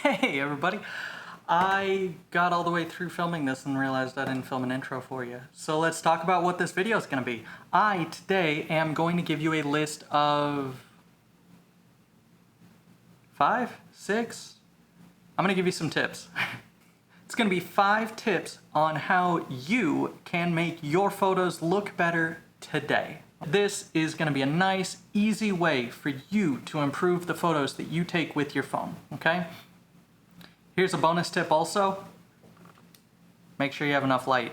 Hey everybody! I got all the way through filming this and realized I didn't film an intro for you. So let's talk about what this video is going to be. I today am going to give you a list of 5, 6, I'm going to give you some tips. It's going to be 5 tips on how you can make your photos look better today. This is going to be a nice, easy way for you to improve the photos that you take with your phone, okay? Here's a bonus tip also. Make sure you have enough light.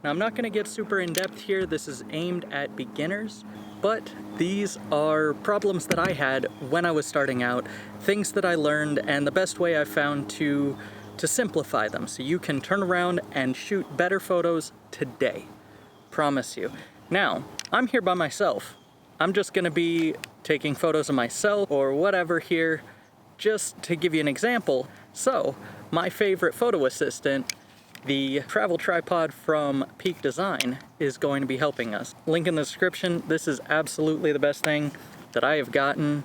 Now I'm not going to get super in-depth here. This is aimed at beginners, but these are problems that I had when I was starting out, things that I learned, and the best way I found to simplify them so you can turn around and shoot better photos today. Promise you. Now, I'm here by myself. I'm just going to be taking photos of myself or whatever here, just to give you an example. So, my favorite photo assistant, the travel tripod from Peak Design, is going to be helping us. Link in the description. This is absolutely the best thing that I have gotten,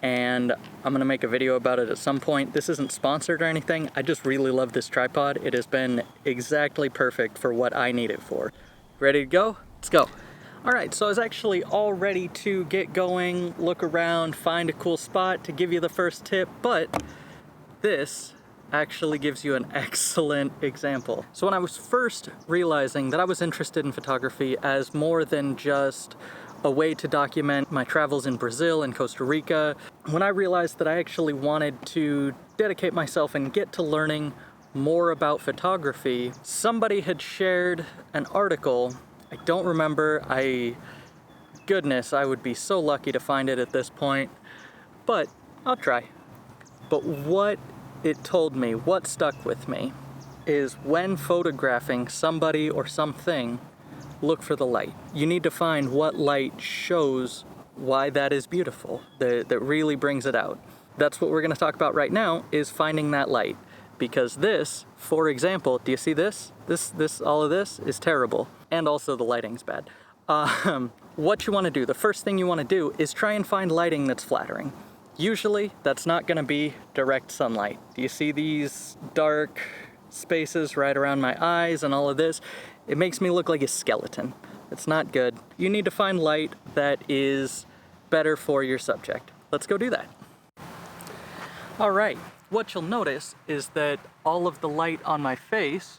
and I'm going to make a video about it at some point. This isn't sponsored or anything. I just really love this tripod. It has been exactly perfect for what I need it for. Ready to go? Let's go. Alright, so I was actually all ready to get going, look around, find a cool spot to give you the first tip, but this actually gives you an excellent example. So when I was first realizing that I was interested in photography as more than just a way to document my travels in Brazil and Costa Rica, when I realized that I actually wanted to dedicate myself and get to learning more about photography, somebody had shared an article. I don't remember. Goodness, I would be so lucky to find it at this point, but I'll try. But what it told me, what stuck with me, is when photographing somebody or something, look for the light. You need to find what light shows why that is beautiful, that really brings it out. That's what we're going to talk about right now, is finding that light. Because this, for example, do you see this? All of this is terrible. And also the lighting's bad. What you want to do, the first thing you want to do is try and find lighting that's flattering. Usually, that's not going to be direct sunlight. Do you see these dark spaces right around my eyes and all of this? It makes me look like a skeleton. It's not good. You need to find light that is better for your subject. Let's go do that. All right. What you'll notice is that all of the light on my face,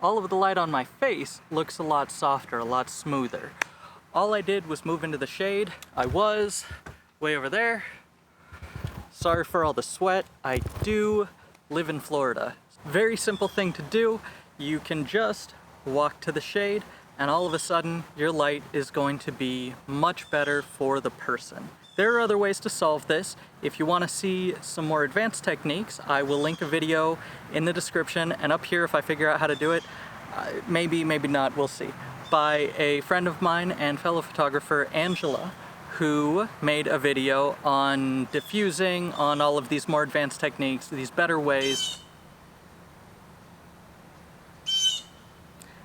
all of the light on my face looks a lot softer, a lot smoother. All I did was move into the shade. I was way over there. Sorry for all the sweat. I do live in Florida. Very simple thing to do. You can just walk to the shade, and all of a sudden your light is going to be much better for the person. There are other ways to solve this. If you want to see some more advanced techniques, I will link a video in the description, and up here if I figure out how to do it, maybe not, we'll see, by a friend of mine and fellow photographer, Angela, who made a video on diffusing, on all of these more advanced techniques, these better ways.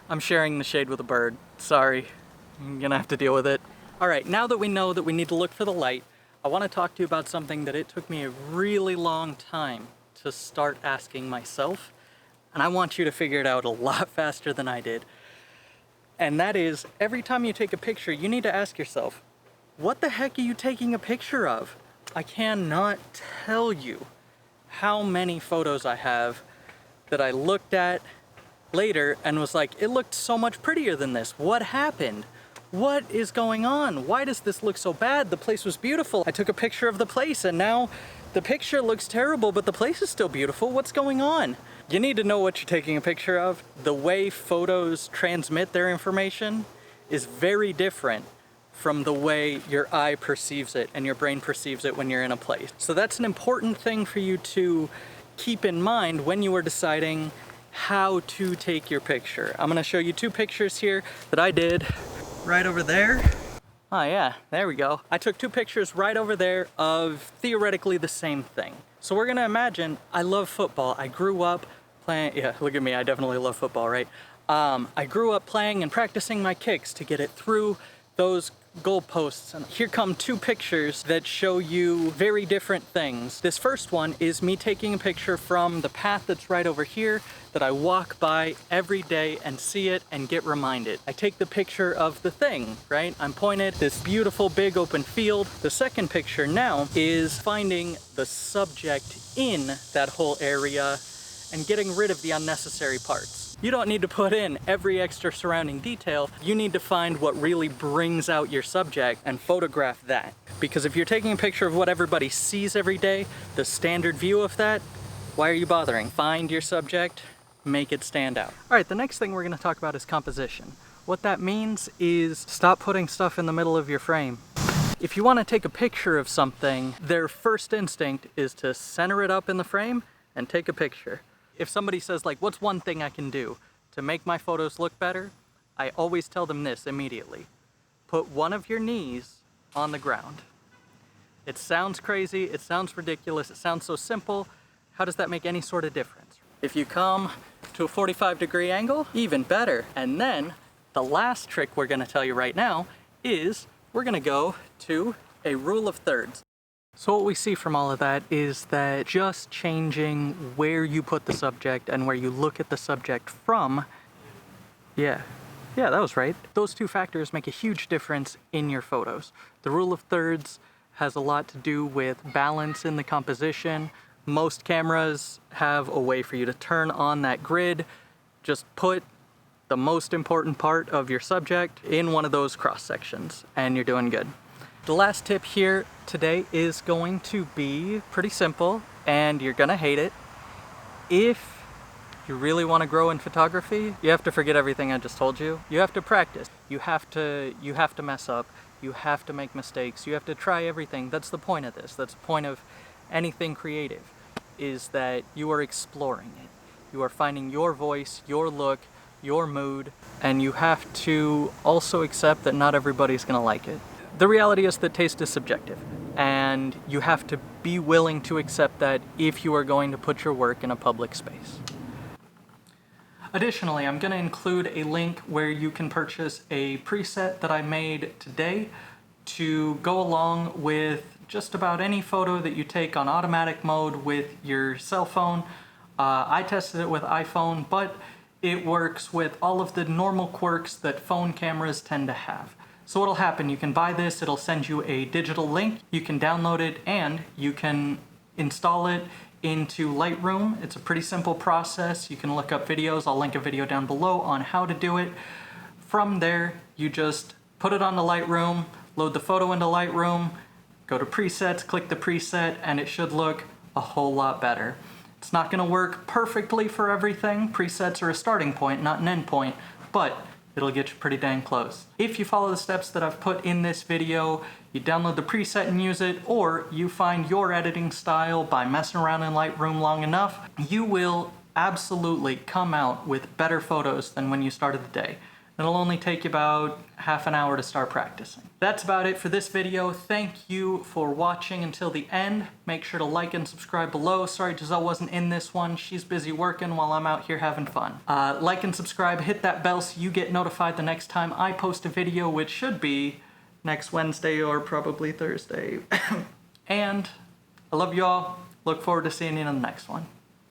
I'm sharing the shade with a bird. Sorry, I'm gonna have to deal with it. Alright, now that we know that we need to look for the light, I want to talk to you about something that it took me a really long time to start asking myself, and I want you to figure it out a lot faster than I did. And that is, every time you take a picture, you need to ask yourself, what the heck are you taking a picture of? I cannot tell you how many photos I have that I looked at later and was like, it looked so much prettier than this. What happened? What is going on? Why does this look so bad? The place was beautiful. I took a picture of the place and now the picture looks terrible, but the place is still beautiful. What's going on? You need to know what you're taking a picture of. The way photos transmit their information is very different from the way your eye perceives it and your brain perceives it when you're in a place. So that's an important thing for you to keep in mind when you are deciding how to take your picture. I'm gonna show you 2 pictures here that I did. Right over there. Oh yeah, there we go. I took 2 pictures right over there of theoretically the same thing. So we're gonna imagine I love football. I grew up playing, yeah, look at me, I definitely love football, right? I grew up playing and practicing my kicks to get it through those goalposts, and here come two pictures that show you very different things. This first one is me taking a picture from the path that's right over here that I walk by every day and see it and get reminded. I take the picture of the thing, right? I'm pointed, this beautiful big open field. The second picture now is finding the subject in that whole area and getting rid of the unnecessary parts. You don't need to put in every extra surrounding detail. You need to find what really brings out your subject and photograph that. Because if you're taking a picture of what everybody sees every day, the standard view of that, why are you bothering? Find your subject, make it stand out. All right, the next thing we're gonna talk about is composition. What that means is stop putting stuff in the middle of your frame. If you wanna take a picture of something, their first instinct is to center it up in the frame and take a picture. If somebody says like, what's one thing I can do to make my photos look better? I always tell them this immediately. Put one of your knees on the ground. It sounds crazy, it sounds ridiculous, it sounds so simple. How does that make any sort of difference? If you come to a 45-degree angle, even better. And then the last trick we're gonna tell you right now is we're gonna go to a rule of thirds. So what we see from all of that is that just changing where you put the subject and where you look at the subject from, yeah, that was right. Those two factors make a huge difference in your photos. The rule of thirds has a lot to do with balance in the composition. Most cameras have a way for you to turn on that grid. Just put the most important part of your subject in one of those cross sections and you're doing good. The last tip here today is going to be pretty simple and you're gonna hate it. If you really want to grow in photography, you have to forget everything I just told you. You have to practice. You have to mess up. You have to make mistakes. You have to try everything. That's the point of this. That's the point of anything creative, is that you are exploring it. You are finding your voice, your look, your mood, and you have to also accept that not everybody's gonna like it. The reality is that taste is subjective, and you have to be willing to accept that if you are going to put your work in a public space. Additionally, I'm going to include a link where you can purchase a preset that I made today to go along with just about any photo that you take on automatic mode with your cell phone. I tested it with iPhone, but it works with all of the normal quirks that phone cameras tend to have. So what'll happen, you can buy this, it'll send you a digital link, you can download it, and you can install it into Lightroom. It's a pretty simple process. You can look up videos. I'll link a video down below on how to do it. From there, you just put it onto Lightroom, load the photo into Lightroom, go to presets, click the preset, and it should look a whole lot better. It's not gonna work perfectly for everything. Presets are a starting point, not an end point, but it'll get you pretty dang close. If you follow the steps that I've put in this video, you download the preset and use it, or you find your editing style by messing around in Lightroom long enough, you will absolutely come out with better photos than when you started the day. It'll only take you about half an hour to start practicing. That's about it for this video. Thank you for watching until the end. Make sure to like and subscribe below. Sorry Giselle wasn't in this one. She's busy working while I'm out here having fun. Like and subscribe, hit that bell so you get notified the next time I post a video, which should be next Wednesday or probably Thursday. And I love y'all. Look forward to seeing you in the next one.